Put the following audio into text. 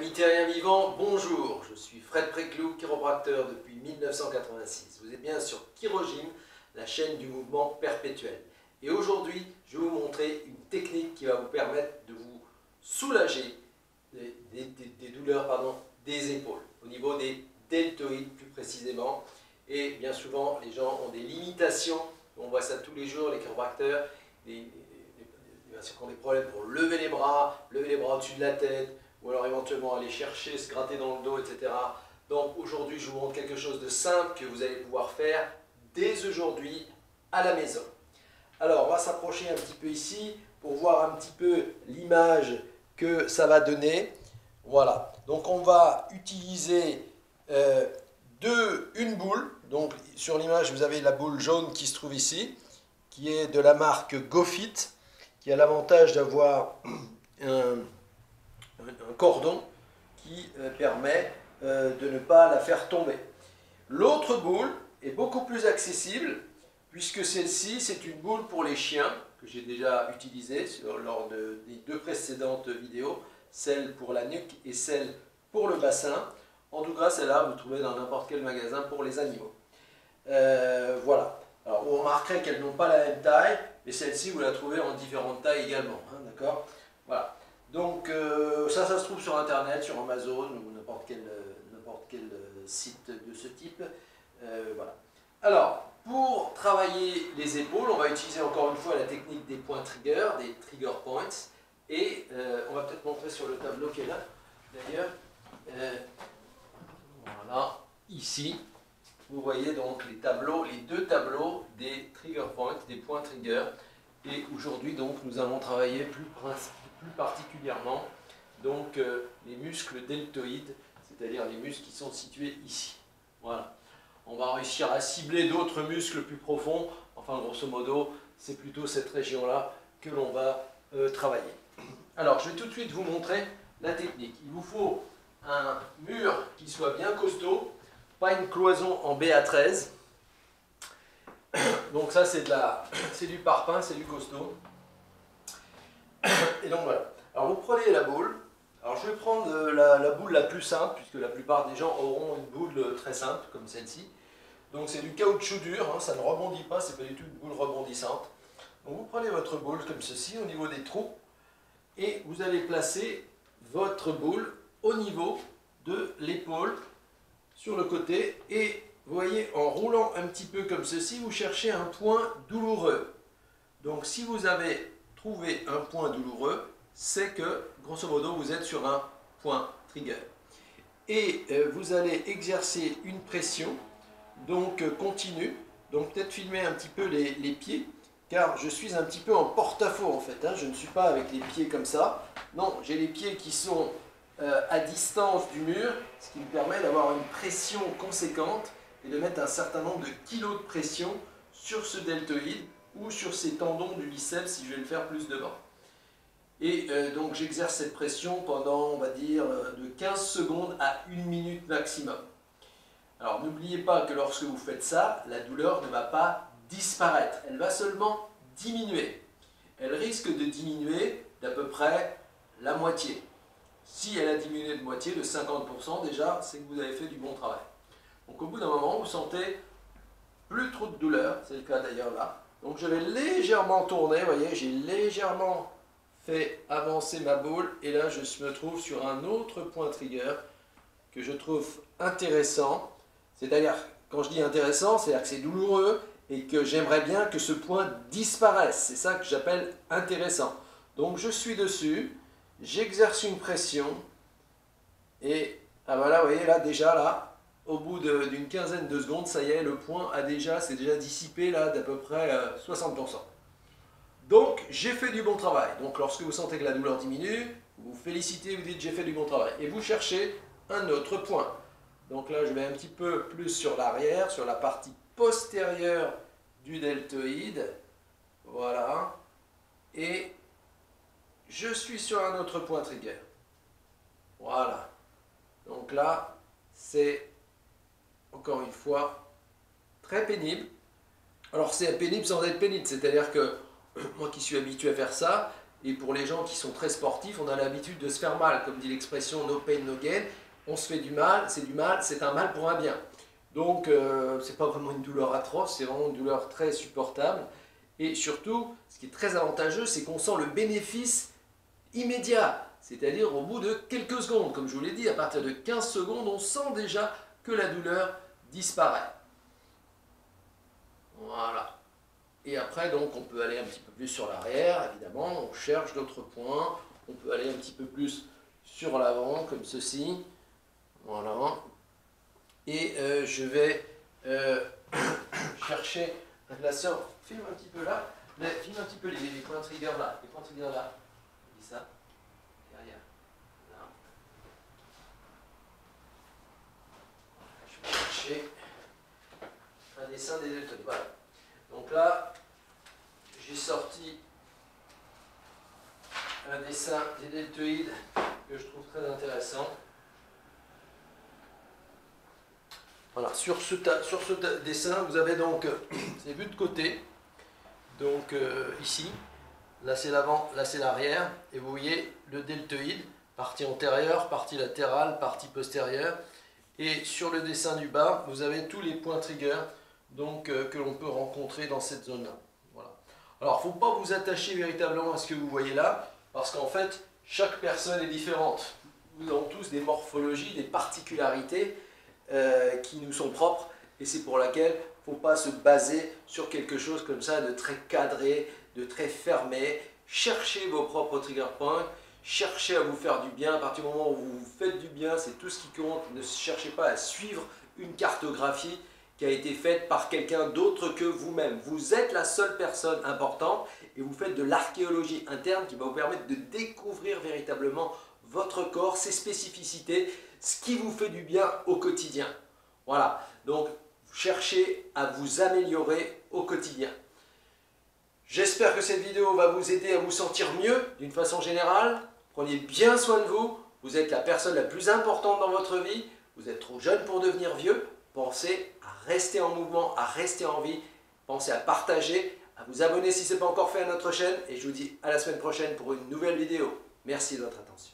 Amis terriens vivants, bonjour, je suis Fred Préclou, chiropracteur depuis 1986. Vous êtes bien sur Chirogym, la chaîne du mouvement perpétuel. Et aujourd'hui, je vais vous montrer une technique qui va vous permettre de vous soulager des douleurs des épaules, au niveau des deltoïdes plus précisément. Et bien souvent, les gens ont des limitations, on voit ça tous les jours, les chiropracteurs, qui ont des problèmes pour lever les bras au-dessus de la tête, ou alors éventuellement aller chercher, se gratter dans le dos, etc. Donc aujourd'hui, je vous montre quelque chose de simple que vous allez pouvoir faire dès aujourd'hui à la maison. Alors, on va s'approcher un petit peu ici pour voir un petit peu l'image que ça va donner. Voilà, donc on va utiliser une boule. Donc sur l'image, vous avez la boule jaune qui se trouve ici, qui est de la marque GoFit, qui a l'avantage d'avoir un cordon qui permet de ne pas la faire tomber. L'autre boule est beaucoup plus accessible puisque celle-ci c'est une boule pour les chiens que j'ai déjà utilisée lors des deux précédentes vidéos, celle pour la nuque et celle pour le bassin. En tout cas, celle-là vous trouvez dans n'importe quel magasin pour les animaux. Voilà. Alors vous remarquerez qu'elles n'ont pas la même taille, mais celle-ci vous la trouvez en différentes tailles également. Hein, d'accord ? Voilà. Donc ça se trouve sur internet, sur Amazon ou n'importe quel site de ce type. Voilà. Alors, pour travailler les épaules, on va utiliser encore une fois la technique des points trigger, des trigger points. Et on va peut-être montrer sur le tableau qui est là, d'ailleurs. Voilà, ici, vous voyez donc les deux tableaux des trigger points, des points trigger. Et aujourd'hui, donc, nous allons travailler plus particulièrement donc, les muscles deltoïdes, c'est-à-dire les muscles qui sont situés ici. Voilà. On va réussir à cibler d'autres muscles plus profonds. Enfin, grosso modo, c'est plutôt cette région-là que l'on va travailler. Alors, je vais tout de suite vous montrer la technique. Il vous faut un mur qui soit bien costaud, pas une cloison en BA13. Donc ça, c'est du parpaing, c'est du costaud. Et donc voilà. Alors vous prenez la boule. Alors je vais prendre la boule la plus simple, puisque la plupart des gens auront une boule très simple, comme celle-ci. Donc c'est du caoutchouc dur, hein, ça ne rebondit pas, c'est pas du tout une boule rebondissante. Donc vous prenez votre boule comme ceci, au niveau des trous, et vous allez placer votre boule au niveau de l'épaule, sur le côté, et vous voyez, en roulant un petit peu comme ceci, vous cherchez un point douloureux. Donc si vous avez trouvé un point douloureux, c'est que, grosso modo, vous êtes sur un point trigger. Et vous allez exercer une pression, donc continue. Donc peut-être filmer un petit peu les pieds, car je suis un petit peu en porte-à-faux en fait. Hein. Je ne suis pas avec les pieds comme ça. Non, j'ai les pieds qui sont à distance du mur, ce qui me permet d'avoir une pression conséquente et de mettre un certain nombre de kilos de pression sur ce deltoïde ou sur ces tendons du biceps si je vais le faire plus devant. Et donc j'exerce cette pression pendant, on va dire, de 15 secondes à 1 minute maximum. Alors n'oubliez pas que lorsque vous faites ça, la douleur ne va pas disparaître, elle va seulement diminuer. Elle risque de diminuer d'à peu près la moitié. Si elle a diminué de moitié, de 50% déjà, c'est que vous avez fait du bon travail. Donc au bout d'un moment, vous sentez plus trop de douleur, c'est le cas d'ailleurs là. Donc je vais légèrement tourner, vous voyez, j'ai légèrement fait avancer ma boule et là je me trouve sur un autre point trigger que je trouve intéressant. C'est-à-dire, quand je dis intéressant, c'est-à-dire que c'est douloureux et que j'aimerais bien que ce point disparaisse. C'est ça que j'appelle intéressant. Donc je suis dessus, j'exerce une pression et ah voilà, vous voyez là déjà là, au bout d'une quinzaine de secondes, ça y est, le point c'est déjà dissipé là d'à peu près 60%. Donc, j'ai fait du bon travail. Donc, lorsque vous sentez que la douleur diminue, vous vous félicitez, vous dites j'ai fait du bon travail. Et vous cherchez un autre point. Donc là, je vais un petit peu plus sur l'arrière, sur la partie postérieure du deltoïde. Voilà. Et je suis sur un autre point trigger. Voilà. Donc là, c'est encore une fois très pénible. Alors c'est pénible sans être pénible, c'est-à-dire que moi qui suis habitué à faire ça, Et pour les gens qui sont très sportifs, on a l'habitude de se faire mal. Comme dit l'expression no pain, no gain. On se fait du mal, c'est un mal pour un bien. Donc, c'est pas vraiment une douleur atroce, c'est vraiment une douleur très supportable. Et surtout, ce qui est très avantageux, c'est qu'on sent le bénéfice immédiat. C'est-à-dire au bout de quelques secondes. Comme je vous l'ai dit, à partir de 15 secondes, on sent déjà que la douleur disparaît. Voilà. Et après, donc, on peut aller un petit peu plus sur l'arrière, évidemment. On cherche d'autres points. On peut aller un petit peu plus sur l'avant, comme ceci. Voilà. Et je vais chercher un classeur. Filme un petit peu là. Filme un petit peu les points trigger là. Les points trigger là. On dit ça. Derrière. Là. Je vais chercher un dessin des deltoïdes. Voilà. Donc là, j'ai sorti un dessin des deltoïdes que je trouve très intéressant. Voilà, sur ce dessin, vous avez donc c'est vu de côté, donc ici, là c'est l'avant, là c'est l'arrière, et vous voyez le deltoïde, partie antérieure, partie latérale, partie postérieure, et sur le dessin du bas, vous avez tous les points trigger donc, que l'on peut rencontrer dans cette zone-là. Voilà. Alors, il ne faut pas vous attacher véritablement à ce que vous voyez là, parce qu'en fait, chaque personne est différente. Nous avons tous des morphologies, des particularités, qui nous sont propres, et c'est pour laquelle il ne faut pas se baser sur quelque chose comme ça de très cadré, de très fermé. Cherchez vos propres trigger points, cherchez à vous faire du bien. À partir du moment où vous vous faites du bien, c'est tout ce qui compte. Ne cherchez pas à suivre une cartographie qui a été faite par quelqu'un d'autre que vous-même. Vous êtes la seule personne importante et vous faites de l'archéologie interne qui va vous permettre de découvrir véritablement votre corps, ses spécificités, ce qui vous fait du bien au quotidien. Voilà, donc cherchez à vous améliorer au quotidien. J'espère que cette vidéo va vous aider à vous sentir mieux d'une façon générale. Prenez bien soin de vous, vous êtes la personne la plus importante dans votre vie, vous êtes trop jeune pour devenir vieux. Pensez à rester en mouvement, à rester en vie, pensez à partager, à vous abonner si ce n'est pas encore fait à notre chaîne et je vous dis à la semaine prochaine pour une nouvelle vidéo. Merci de votre attention.